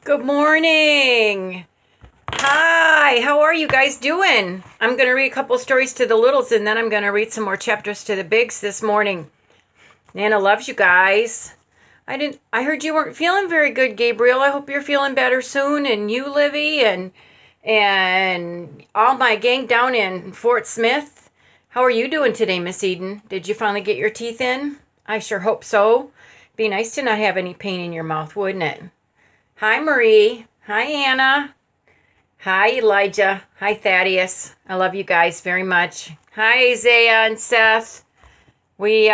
Good morning. Hi, how are you guys doing? I'm going to read a couple stories to the littles and then I'm going to read some more chapters to the bigs this morning. Nana loves you guys. I heard you weren't feeling very good, Gabriel. I hope you're feeling better soon, and you, Livy, and all my gang down in Fort Smith. How are you doing today, Miss Eden? Did you finally get your teeth in? I sure hope so. Be nice to not have any pain in your mouth, wouldn't it? Hi, Marie. Hi, Anna. Hi, Elijah. Hi, Thaddeus. I love you guys very much. Hi, Isaiah and Seth. We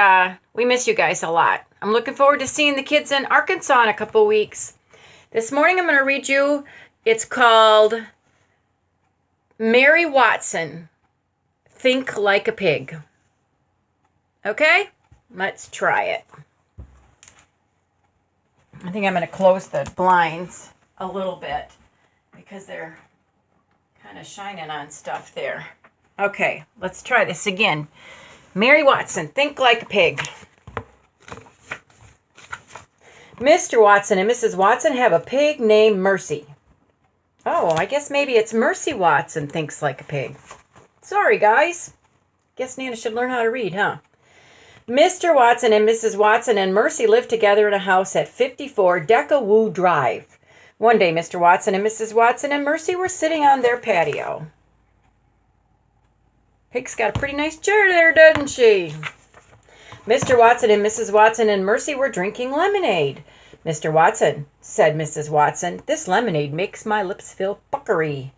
miss you guys a lot. I'm looking forward to seeing the kids in Arkansas in a couple weeks. This morning I'm going to read you, it's called Mary Watson, Think Like a Pig. Okay? Let's try it. I think I'm going to close the blinds a little bit because they're kind of shining on stuff there. Okay, let's try this again. Mary Watson, Think Like a Pig. Mr. Watson and Mrs. Watson have a pig named Mercy. Oh, I guess maybe it's Mercy Watson thinks like a pig. Sorry, guys. Guess Nana should learn how to read, huh? Mr. Watson and Mrs. Watson and Mercy lived together in a house at 54 Decawoo Drive. One day, Mr. Watson and Mrs. Watson and Mercy were sitting on their patio. Pig's got a pretty nice chair there, doesn't she? Mr. Watson and Mrs. Watson and Mercy were drinking lemonade. Mr. Watson, said Mrs. Watson, this lemonade makes my lips feel puckery.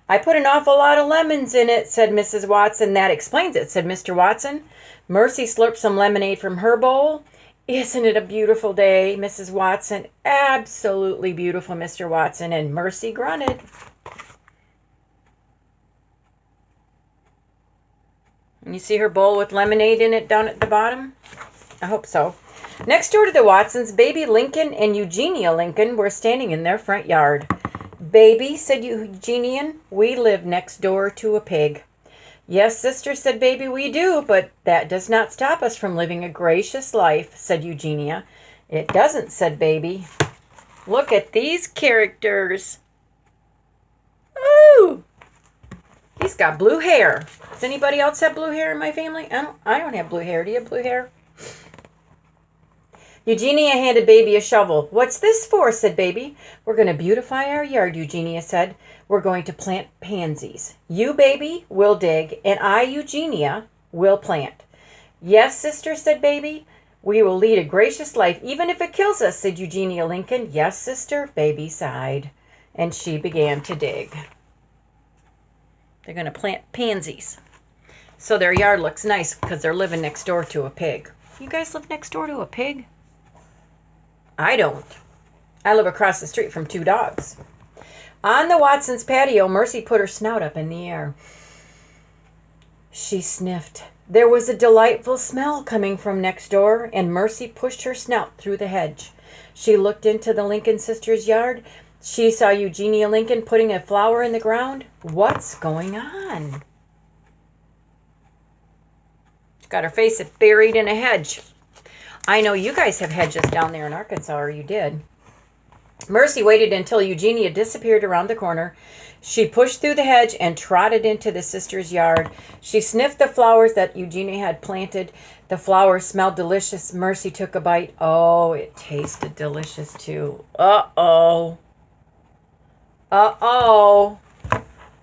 I put an awful lot of lemons in it, said Mrs. Watson. That explains it, said Mr. Watson. Mercy slurped some lemonade from her bowl. Isn't it a beautiful day, Mrs. Watson? Absolutely beautiful, Mr. Watson. And Mercy grunted. And you see her bowl with lemonade in it down at the bottom? I hope so. Next door to the Watsons, baby Lincoln and Eugenia Lincoln were standing in their front yard. Baby, said Eugenia, we live next door to a pig. Yes, sister, said baby, we do, but that does not stop us from living a gracious life, said Eugenia. It doesn't, said baby. Look at these characters. Ooh! He's got blue hair. Does anybody else have blue hair in my family? I don't have blue hair. Do you have blue hair? Eugenia handed baby a shovel. What's this for? Said baby. We're going to beautify our yard, Eugenia said. We're going to plant pansies. You, baby, will dig, and I, Eugenia, will plant. Yes, sister, said baby. We will lead a gracious life, even if it kills us, said Eugenia Lincoln. Yes, sister, baby sighed. And she began to dig. They're going to plant pansies. So their yard looks nice because they're living next door to a pig. You guys live next door to a pig? I don't. I live across the street from two dogs. On the Watsons' patio, Mercy put her snout up in the air. She sniffed. There was a delightful smell coming from next door, and Mercy pushed her snout through the hedge. She looked into the Lincoln sisters' yard. She saw Eugenia Lincoln putting a flower in the ground. What's going on? She's got her face buried in a hedge. I know you guys have hedges down there in Arkansas, or you did. Mercy waited until Eugenia disappeared around the corner. She pushed through the hedge and trotted into the sisters' yard. She sniffed the flowers that Eugenia had planted. The flowers smelled delicious. Mercy took a bite. Oh, it tasted delicious too. Uh-oh. Uh-oh.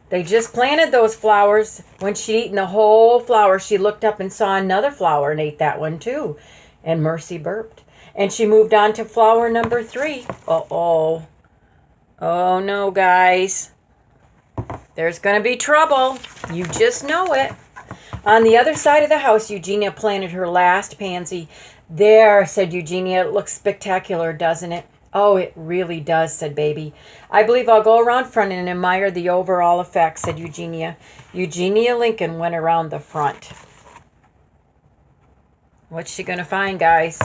They just planted those flowers. When she'd eaten the whole flower, she looked up and saw another flower and ate that one too. And Mercy burped. And she moved on to flower number 3. Uh-oh. Oh, no, guys. There's going to be trouble. You just know it. On the other side of the house, Eugenia planted her last pansy. There, said Eugenia. It looks spectacular, doesn't it? Oh, it really does, said baby. I believe I'll go around front and admire the overall effect, said Eugenia. Eugenia Lincoln went around the front. What's she going to find, guys?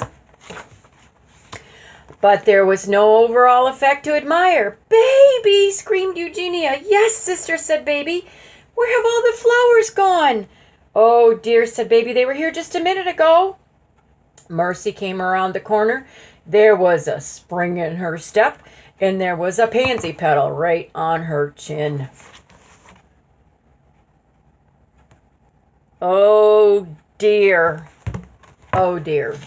But there was no overall effect to admire. Baby, screamed Eugenia. Yes, sister, said baby. Where have all the flowers gone? Oh, dear, said baby. They were here just a minute ago. Mercy came around the corner. There was a spring in her step, and there was a pansy petal right on her chin. Oh dear. Oh dear.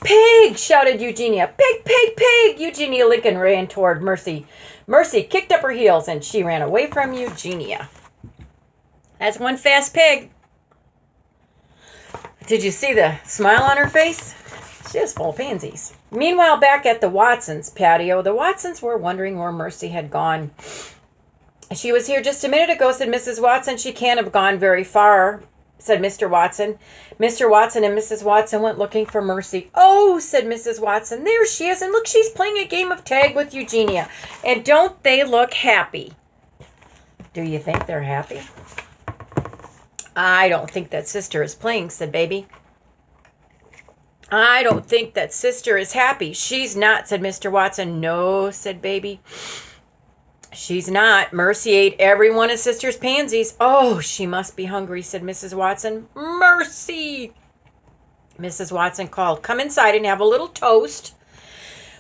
Pig! Shouted Eugenia. Pig, pig, pig! Eugenia Lincoln ran toward Mercy. Mercy kicked up her heels and she ran away from Eugenia. That's one fast pig. Did you see the smile on her face? She was full of pansies. Meanwhile, back at the Watsons' patio, the Watsons were wondering where Mercy had gone. She was here just a minute ago, said Mrs. Watson. She can't have gone very far, said Mr. Watson. Mr. Watson and Mrs. Watson went looking for Mercy. Oh, said Mrs. Watson, there she is. And look, she's playing a game of tag with Eugenia. And don't they look happy? Do you think they're happy? I don't think that sister is playing, said Baby. I don't think that sister is happy. She's not, said Mr. Watson. No, said Baby. She's not. Mercy ate every one of sister's pansies. Oh, she must be hungry, said Mrs. Watson. Mercy! Mrs. Watson called, come inside and have a little toast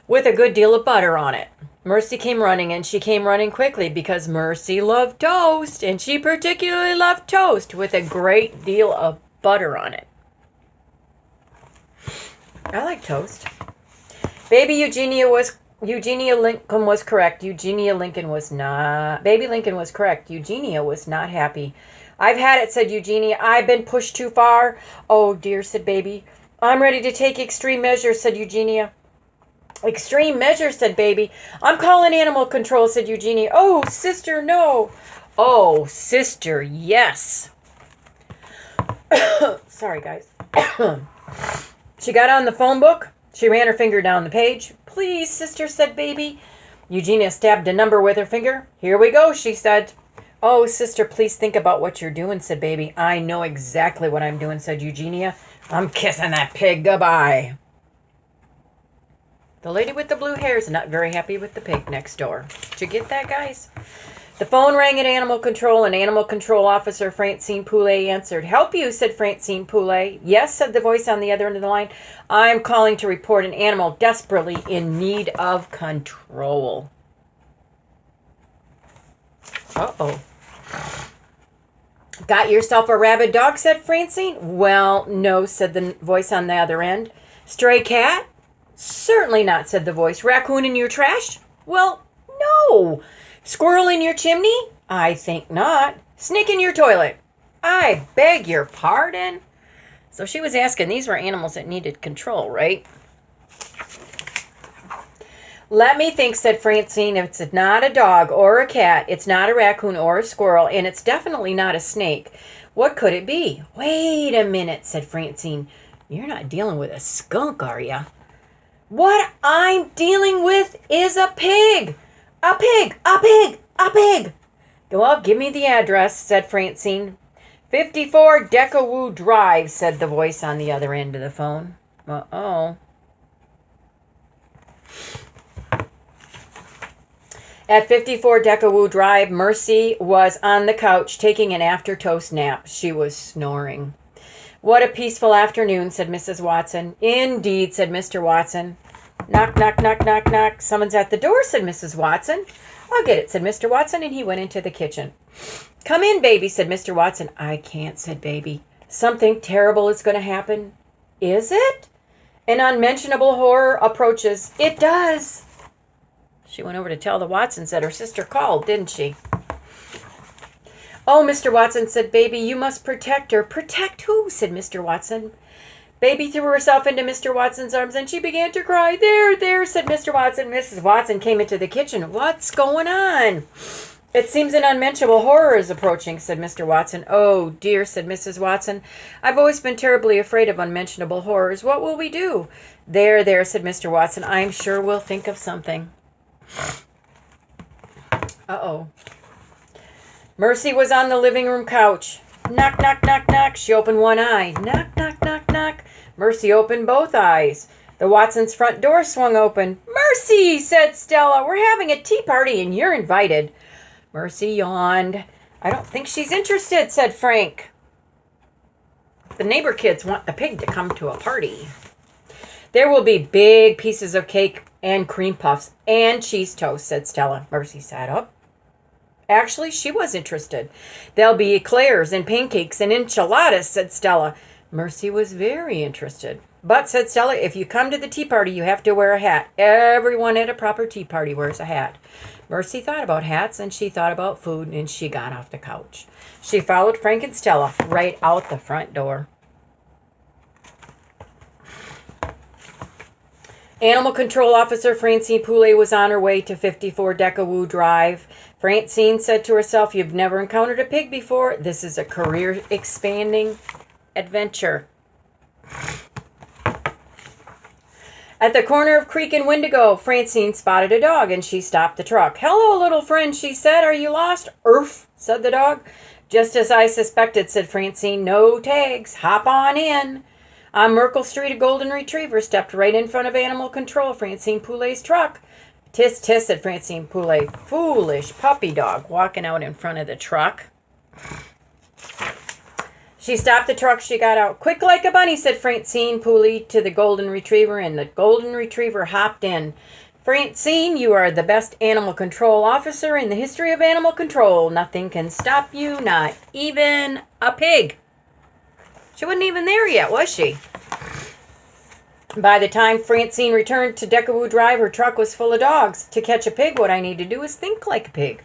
with a good deal of butter on it. Mercy came running, and she came running quickly because Mercy loved toast, and she particularly loved toast with a great deal of butter on it. I like toast. Baby Eugenia Lincoln was correct. Eugenia Lincoln was not. Baby Lincoln was correct. Eugenia was not happy. I've had it, said Eugenia. I've been pushed too far. Oh, dear, said Baby. I'm ready to take extreme measures, said Eugenia. Extreme measures, said Baby. I'm calling animal control, said Eugenia. Oh, sister, no. Oh, sister, yes. Sorry, guys. She got on the phone book. She ran her finger down the page. Please, sister, said Baby. Eugenia stabbed a number with her finger. Here we go, she said. Oh, sister, please think about what you're doing, said Baby. I know exactly what I'm doing, said Eugenia. I'm kissing that pig goodbye. The lady with the blue hair is not very happy with the pig next door. Did you get that, guys? The phone rang at Animal Control, and Animal Control Officer Francine Poulet answered. Help you, said Francine Poulet. Yes, said the voice on the other end of the line. I'm calling to report an animal desperately in need of control. Uh-oh. Got yourself a rabid dog, said Francine. Well, no, said the voice on the other end. Stray cat? Certainly not, said the voice. Raccoon in your trash? Well, no. Squirrel in your chimney? I think not. Snake in your toilet? I beg your pardon? So she was asking, these were animals that needed control, right? Let me think, said Francine. If it's not a dog or a cat, it's not a raccoon or a squirrel, and it's definitely not a snake. What could it be? Wait a minute, said Francine. You're not dealing with a skunk, are you? What I'm dealing with is a pig. A pig, a pig, a pig. Well, give me the address, said Francine. 54 Decawoo Drive, said the voice on the other end of the phone. Uh-oh. At 54 Decawoo Drive, Mercy was on the couch taking an after-toast nap. She was snoring. What a peaceful afternoon, said Mrs. Watson. Indeed, said Mr. Watson. Knock, knock, knock, knock, knock. Someone's at the door, said Mrs. Watson. I'll get it, said Mr. Watson, and he went into the kitchen. Come in, Baby, said Mr. Watson. I can't, said Baby. Something terrible is going to happen. Is it? An unmentionable horror approaches. It does. She went over to tell the Watsons that her sister called, didn't she? Oh, Mr. Watson, said Baby, you must protect her. Protect who? Said Mr. Watson. Baby threw herself into Mr. Watson's arms and she began to cry. There, there, said Mr. Watson. Mrs. Watson came into the kitchen. What's going on? It seems an unmentionable horror is approaching, said Mr. Watson. Oh, dear, said Mrs. Watson. I've always been terribly afraid of unmentionable horrors. What will we do? There, there, said Mr. Watson. I'm sure we'll think of something. Uh-oh. Mercy was on the living room couch. Knock, knock, knock, knock. She opened one eye. Knock, knock, knock, knock. Mercy opened both eyes. The Watsons' front door swung open. Mercy, said Stella. We're having a tea party and you're invited. Mercy yawned. I don't think she's interested, said Frank. The neighbor kids want the pig to come to a party. There will be big pieces of cake and cream puffs and cheese toast, said Stella. Mercy sat up. Actually, she was interested. There'll be eclairs and pancakes and enchiladas, said Stella. Mercy was very interested. But, said Stella, if you come to the tea party, you have to wear a hat. Everyone at a proper tea party wears a hat. Mercy thought about hats, and she thought about food, and she got off the couch. She followed Frank and Stella right out the front door. Animal Control Officer Francine Poulet was on her way to 54 Decawoo Drive. Francine said to herself, you've never encountered a pig before. This is a career-expanding adventure. At the corner of Creek and Wendigo, Francine spotted a dog, and she stopped the truck. Hello, little friend, she said. Are you lost? Urf, said the dog. Just as I suspected, said Francine. No tags. Hop on in. On Merkle Street, a golden retriever stepped right in front of Animal Control, Francine Poulet's truck. Tis, tis, said Francine Poulet. Foolish puppy dog walking out in front of the truck. She stopped the truck. She got out. Quick like a bunny, said Francine Poulet to the golden retriever, and the golden retriever hopped in. Francine, you are the best animal control officer in the history of animal control. Nothing can stop you, not even a pig. She wasn't even there yet, was she? By the time Francine returned to Decawoo Drive, her truck was full of dogs. To catch a pig, what I need to do is think like a pig.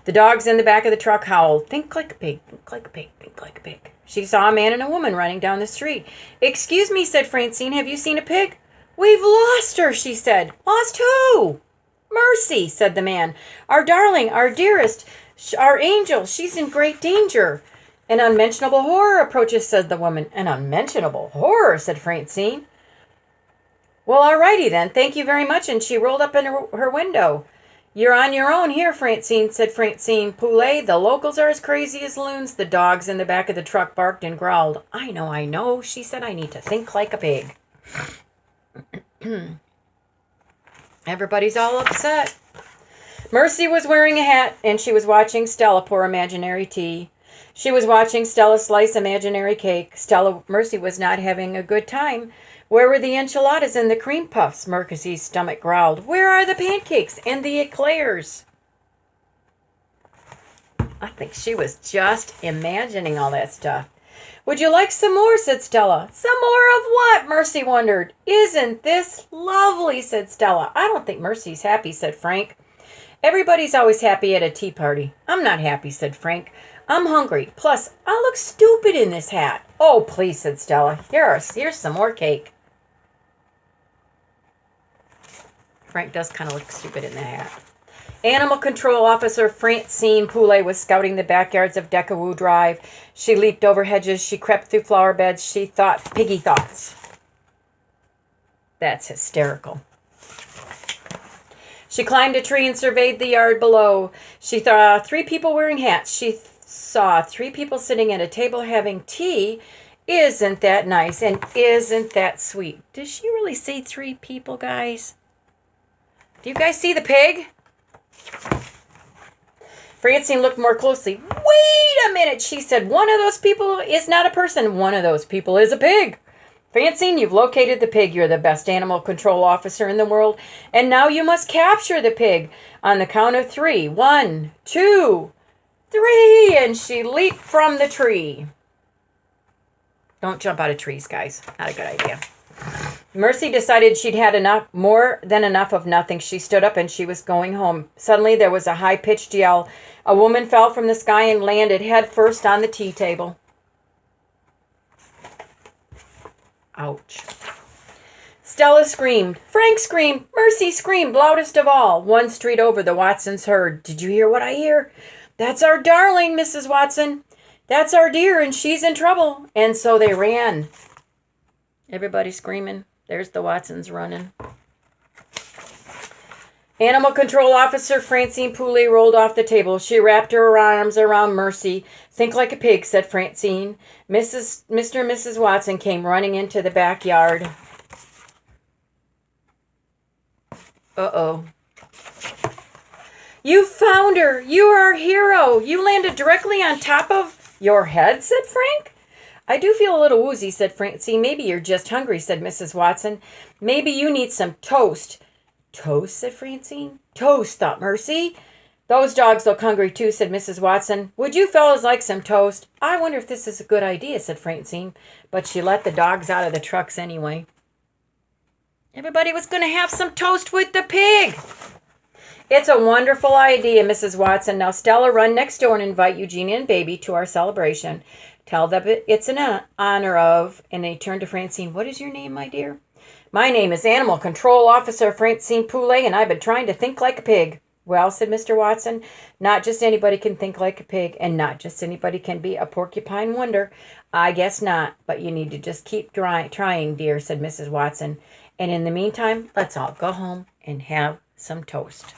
The dogs in the back of the truck howled, think like a pig, think like a pig, think like a pig. She saw a man and a woman running down the street. Excuse me, said Francine, have you seen a pig? We've lost her, she said. Lost who? Mercy, said the man. Our darling, our dearest, our angel, she's in great danger. An unmentionable horror approaches, said the woman. An unmentionable horror, said Francine. Well, all righty then. Thank you very much. And she rolled up in her window. You're on your own here, Francine, said Francine Poulet. The locals are as crazy as loons. The dogs in the back of the truck barked and growled. I know, she said. I need to think like a pig. Everybody's all upset. Mercy was wearing a hat, and she was watching Stella pour imaginary tea. She was watching Stella slice imaginary cake. Mercy was not having a good time. Where were the enchiladas and the cream puffs? Mercy's stomach growled. Where are the pancakes and the eclairs? I think she was just imagining all that stuff. Would you like some more? Said Stella. Some more of what? Mercy wondered. Isn't this lovely? Said Stella. I don't think Mercy's happy, said Frank. Everybody's always happy at a tea party. I'm not happy, said Frank. I'm hungry. Plus, I look stupid in this hat. Oh, please, said Stella. Here's some more cake. Frank does kind of look stupid in the hat. Animal Control Officer Francine Poulet was scouting the backyards of Decawoo Drive. She leaped over hedges. She crept through flower beds. She thought piggy thoughts. That's hysterical. She climbed a tree and surveyed the yard below. She saw 3 people wearing hats. She saw 3 people sitting at a table having tea. Isn't that nice? And isn't that sweet? Does she really see 3 people, guys? Do you guys see the pig? Francine looked more closely. Wait a minute, she said. One of those people is not a person. One of those people is a pig. Francine, you've located the pig. You're the best animal control officer in the world. And now you must capture the pig on the count of 3. 1, 2, 3. And she leaped from the tree. Don't jump out of trees, guys. Not a good idea. Mercy decided she'd had more than enough of nothing. She stood up and she was going home. Suddenly there was a high-pitched yell. A woman fell from the sky and landed head first on the tea table. Ouch. Stella screamed. Frank screamed. Mercy screamed loudest of all. One street over, the Watsons heard. Did you hear what I hear? That's our darling, Mrs. Watson. That's our dear, and she's in trouble. And so they ran. Everybody screaming. There's the Watsons running. Animal Control Officer Francine Poulet rolled off the table. She wrapped her arms around Mercy. Think like a pig, said Francine. Mr. and Mrs. Watson came running into the backyard. Uh-oh. You found her. You are our hero. You landed directly on top of your head, said Frank. I do feel a little woozy, said Francine. Maybe you're just hungry, said Mrs. Watson. Maybe you need some toast. Toast, said Francine. Toast, thought Mercy. Those dogs look hungry too, said Mrs. Watson. Would you fellows like some toast? I wonder if this is a good idea, said Francine. But she let the dogs out of the trucks anyway. Everybody was going to have some toast with the pig. It's a wonderful idea, Mrs. Watson. Now, Stella, run next door and invite Eugenia and Baby to our celebration. Tell them it's in honor of, and they turned to Francine. What is your name, my dear? My name is Animal Control Officer Francine Poulet, and I've been trying to think like a pig. Well, said Mr. Watson, not just anybody can think like a pig, and not just anybody can be a porcupine wonder. I guess not, but you need to just keep trying, dear, said Mrs. Watson. And in the meantime, let's all go home and have some toast.